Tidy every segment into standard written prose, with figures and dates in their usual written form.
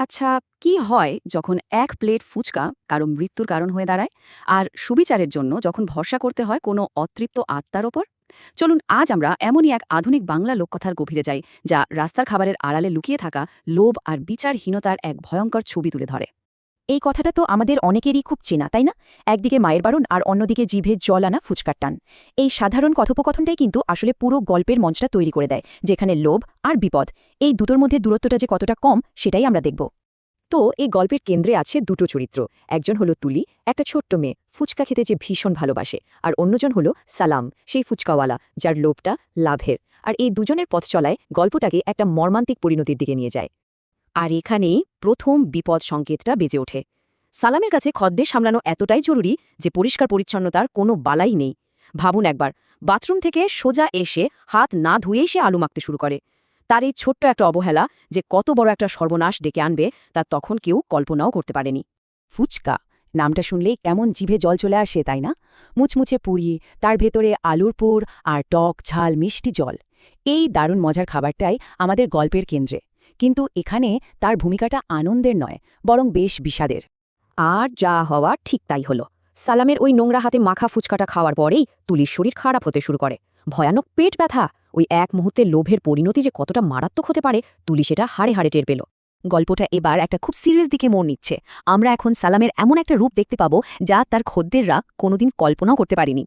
আচ্ছা, কি হয় যখন এক প্লেট ফুচকা কারো মৃত্যুর কারণ হয়ে দাঁড়ায় আর সুবিচারের জন্য যখন ভরসা করতে হয় কোনো অতৃপ্ত আত্মার ওপর? চলুন আজ আমরা এমনই এক আধুনিক বাংলা লোককথার গভীরে যাই, যা রাস্তার খাবারের আড়ালে লুকিয়ে থাকা লোভ আর বিচারহীনতার এক ভয়ঙ্কর ছবি তুলে ধরে। এই কথাটা তো আমাদের অনেকেরই খুব চেনা, তাই না? একদিকে মায়ের বারণ আর অন্যদিকে জিভে জল আনা ফুচকার টান। এই সাধারণ কথোপকথনটাই কিন্তু আসলে পুরো গল্পের মঞ্চটা তৈরি করে দেয়, যেখানে লোভ আর বিপদ, এই দুটোর মধ্যে দূরত্বটা যে কতটা কম সেটাই আমরা দেখব। তো এই গল্পের কেন্দ্রে আছে দুটো চরিত্র। একজন হলো তুলি, একটা ছোট্ট মেয়ে ফুচকা খেতে যে ভীষণ ভালোবাসে, আর অন্যজন হলো সালাম, সেই ফুচকাওয়ালা যার লোভটা লাভের। আর এই দুজনের পথ চলায় গল্পটাকে একটা মর্মান্তিক পরিণতির দিকে নিয়ে যায়। আর এখানেই প্রথম বিপদ সংকেতটা বেজে ওঠে। সালামের কাছে খদ্দের সামলানো এতটাই জরুরি যে পরিষ্কার পরিচ্ছন্নতার কোনো বালাই নেই। ভাবুন একবার, বাথরুম থেকে সোজা এসে হাত না ধুয়েই সে আলু মাখতে শুরু করে। তার এই ছোট্ট একটা অবহেলা যে কত বড় একটা সর্বনাশ ডেকে আনবে তা তখন কেউ কল্পনাও করতে পারেনি। ফুচকা নামটা শুনলেই কেমন জিভে জল চলে আসে, তাই না? মুচমুচে পুরি, তার ভেতরে আলুর পুর আর টক ঝাল মিষ্টি জল। এই দারুণ মজার খাবারটাই আমাদের গল্পের কেন্দ্রে। কিন্তু এখানে তার ভূমিকাটা আনন্দের নয়, বরং বেশ বিষাদের। আর যা হওয়া ঠিক তাই হলো। সালামের ওই নোংরা হাতে মাখা ফুচকাটা খাওয়ার পরেই তুলির শরীর খারাপ হতে শুরু করে। ভয়ানক পেট ব্যথা। ওই এক মুহূর্তে লোভের পরিণতি যে কতটা মারাত্মক হতে পারে তুলি সেটা হাড়ে হাড়ে টের পেল। গল্পটা এবার একটা খুব সিরিয়াস দিকে মোড় নিচ্ছে। আমরা এখন সালামের এমন একটা রূপ দেখতে পাবো যা তার খদ্দেররা কোনোদিন কল্পনাও করতে পারেনি।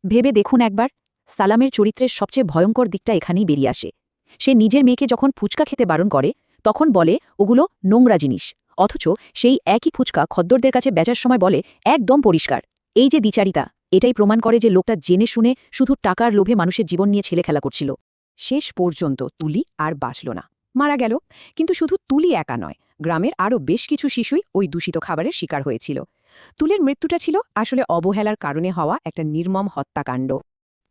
ভেবে দেখুন একবার, সালামের চরিত্রের সবচেয়ে ভয়ঙ্কর দিকটা এখানেই বেরিয়ে আসে। সে নিজের মেয়েকে যখন ফুচকা খেতে বারণ করে তখন বলে ওগুলো নোংরা জিনিস, অথচ সেই একই ফুচকা খদ্দরদের কাছে বেচার সময় বলে একদম পরিষ্কার। এই যে দ্বিচারিতা, এটাই প্রমাণ করে যে লোকটা জেনে শুনে শুধু টাকার লোভে মানুষের জীবন নিয়ে ছেলে খেলা করছিল। শেষ পর্যন্ত তুলি আর বাঁচল না, মারা গেল। কিন্তু শুধু তুলি একা নয়, গ্রামের আরও বেশ কিছু শিশুই ওই দূষিত খাবারের শিকার হয়েছিল। তুলির মৃত্যুটা ছিল আসলে অবহেলার কারণে হওয়া একটা নির্মম হত্যাকাণ্ড।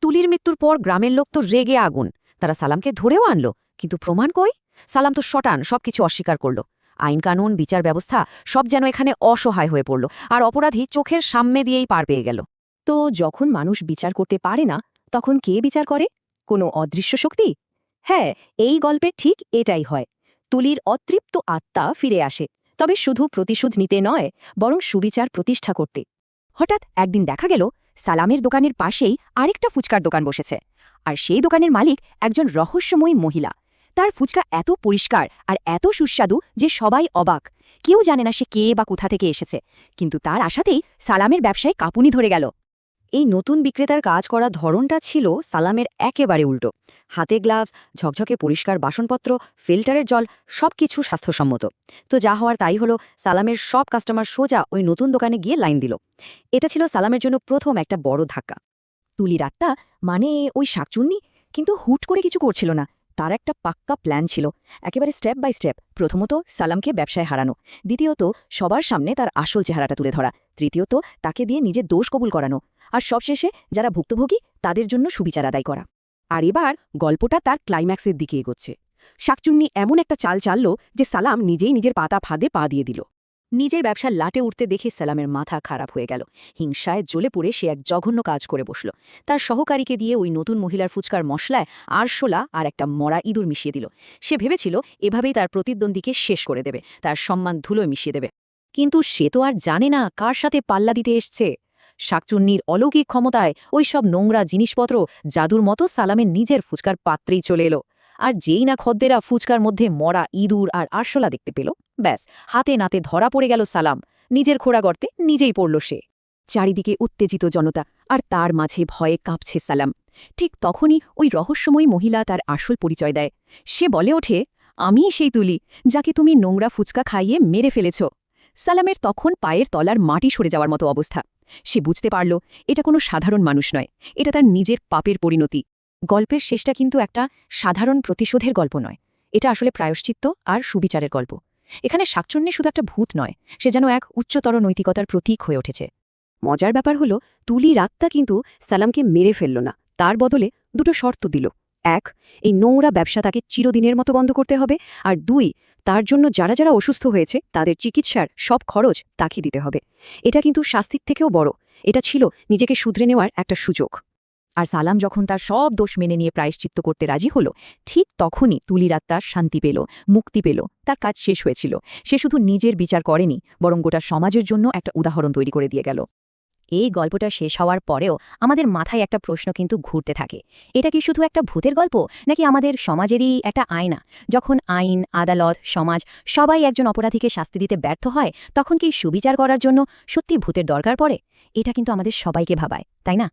তুলির মৃত্যুর পর গ্রামের লোক তো রেগে আগুন। তারা সালামকে ধরেও আনলো, কিন্তু প্রমাণ কই? সালাম তো শটান, সবকিছু অস্বীকার করল। আইন কানুন বিচার ব্যবস্থা সব যেন এখানে অসহায় হয়ে পড়ল, আর অপরাধী চোখের সামনে দিয়েই পার পেয়ে গেল। তো যখন মানুষ বিচার করতে পারে না, তখন কে বিচার করে? কোনো অদৃশ্য শক্তি? হ্যাঁ, এই গল্পে ঠিক এটাই হয়। তুলির অতৃপ্ত আত্মা ফিরে আসে, তবে শুধু প্রতিশোধ নিতে নয়, বরং সুবিচার প্রতিষ্ঠা করতে। হঠাৎ একদিন দেখা গেল সালামের দোকানের পাশেই আরেকটা ফুচকার দোকান বসেছে। আর সেই দোকানের মালিক একজন রহস্যময়ী মহিলা। তার ফুচকা এত পরিষ্কার আর এত সুস্বাদু যে সবাই অবাক। কেউ জানে না সে কে বা কোথা থেকে এসেছে, কিন্তু তার আশাতেই সালামের ব্যবসায় কাঁপুনি ধরে গেল। এই নতুন বিক্রেতার কাজ করা ধরনটা ছিল সালামের একেবারে উল্টো। হাতে গ্লাভস, ঝকঝকে পরিষ্কার বাসনপত্র, ফিল্টারের জল, সবকিছু স্বাস্থ্যসম্মত। তো যা হওয়ার তাই হলো, সালামের সব কাস্টমার সোজা ওই নতুন দোকানে গিয়ে লাইন দিল। এটা ছিল সালামের জন্য প্রথম একটা বড় ধাক্কা। তুলির আত্মা, মানে ওই শাকচুন্নি, কিন্তু হুট করে কিছু করছিল না। তার একটা পাক্কা প্ল্যান ছিল, একেবারে স্টেপ বাই স্টেপ। প্রথমত সালামকে ব্যবসায় হারানো, দ্বিতীয়ত সবার সামনে তার আসল চেহারাটা তুলে ধরা, তৃতীয়ত তাকে দিয়ে নিজের দোষ কবুল করানো, আর সবশেষে যারা ভুক্তভোগী তাদের জন্য সুবিচার আদায় করা। আর এবার গল্পটা তার ক্লাইম্যাক্সের দিকে এগোচ্ছে। শাকচুন্নি এমন একটা চাল চালল যে সালাম নিজেই নিজের পাতা ফাঁদে পা দিয়ে দিল। নিজের ব্যবসা লাটে উঠতে দেখে সালামের মাথা খারাপ হয়ে গেল। হিংসায় জ্বলে পড়ে সে এক জঘন্য কাজ করে বসল। তার সহকারীকে দিয়ে ওই নতুন মহিলার ফুচকার মশলায় আরশোলা আর একটা মরা ইঁদুর মিশিয়ে দিল। সে ভেবেছিল এভাবেই তার প্রতিদ্বন্দ্বীকে শেষ করে দেবে, তার সম্মান ধুলোয় মিশিয়ে দেবে। কিন্তু সে তো আর জানে না কার সাথে পাল্লা দিতে এসছে। শাকচুন্নির অলৌকিক ক্ষমতায় ওই সব নোংরা জিনিসপত্র জাদুর মতো সালামের নিজের ফুচকার পাত্রেই চলে এলো। আর যেই না খদ্দেরা ফুচকার মধ্যে মরা ইঁদুর আর আরশোলা দেখতে পেল, ব্যাস হাতে নাতে ধরা পড়ে গেল সালাম। নিজের খোঁড়া গর্তে নিজেই পড়ল সে। চারিদিকে উত্তেজিত জনতা, আর তার মাঝে ভয়ে কাঁপছে সালাম। ঠিক তখনই ওই রহস্যময়ী মহিলা তার আসল পরিচয় দেয়। সে বলে ওঠে, আমিই সেই তুলি যাকে তুমি নোংরা ফুচকা খাইয়ে মেরে ফেলেছ। সালামের তখন পায়ের তলার মাটি সরে যাওয়ার মতো অবস্থা। সে বুঝতে পারল এটা কোনো সাধারণ মানুষ নয়, এটা তার নিজের পাপের পরিণতি। গল্পের শেষটা কিন্তু একটা সাধারণ প্রতিশোধের গল্প নয়, এটা আসলে প্রায়শ্চিত্ত আর সুবিচারের গল্প। এখানে শাকচুন্নি শুধু একটা ভূত নয়, সে যেন এক উচ্চতর নৈতিকতার প্রতীক হয়ে উঠেছে। মজার ব্যাপার হলো, তুলির আত্মা কিন্তু সালামকে মেরে ফেলল না, তার বদলে দুটো শর্ত দিল। এক, এই নোংরা ব্যবসা তাকে চিরদিনের মতো বন্ধ করতে হবে, আর দুই, তার জন্য যারা যারা অসুস্থ হয়েছে তাদের চিকিৎসার সব খরচ তাকে দিতে হবে। এটা কিন্তু শাস্তির থেকেও বড়, এটা ছিল নিজেকে শুধরে নেওয়ার একটা সুযোগ। আর সালাম যখন তার সব দোষ মেনে নিয়ে প্রায়শ্চিত্ত করতে রাজি হলো, ঠিক তখনই তুলির আত্মা শান্তি পেল, মুক্তি পেল, তার কাজ শেষ হয়েছিল। সে শুধু নিজের বিচার করেনি, বরং গোটা সমাজের জন্য একটা উদাহরণ তৈরি করে দিয়ে গেল। এই গল্পটা শেষ হওয়ার পরেও আমাদের মাথায় একটা প্রশ্ন কিন্তু ঘুরতে থাকে। এটা কি শুধু একটা ভূতের গল্প, নাকি আমাদের সমাজেরই একটা আয়না? যখন আইন, আদালত, সমাজ সবাই একজন অপরাধীকে শাস্তি দিতে ব্যর্থ হয়, তখন কি সুবিচার করার জন্য সত্যি ভূতের দরকার পড়ে? এটা কিন্তু আমাদের সবাইকে ভাবায়, তাই না?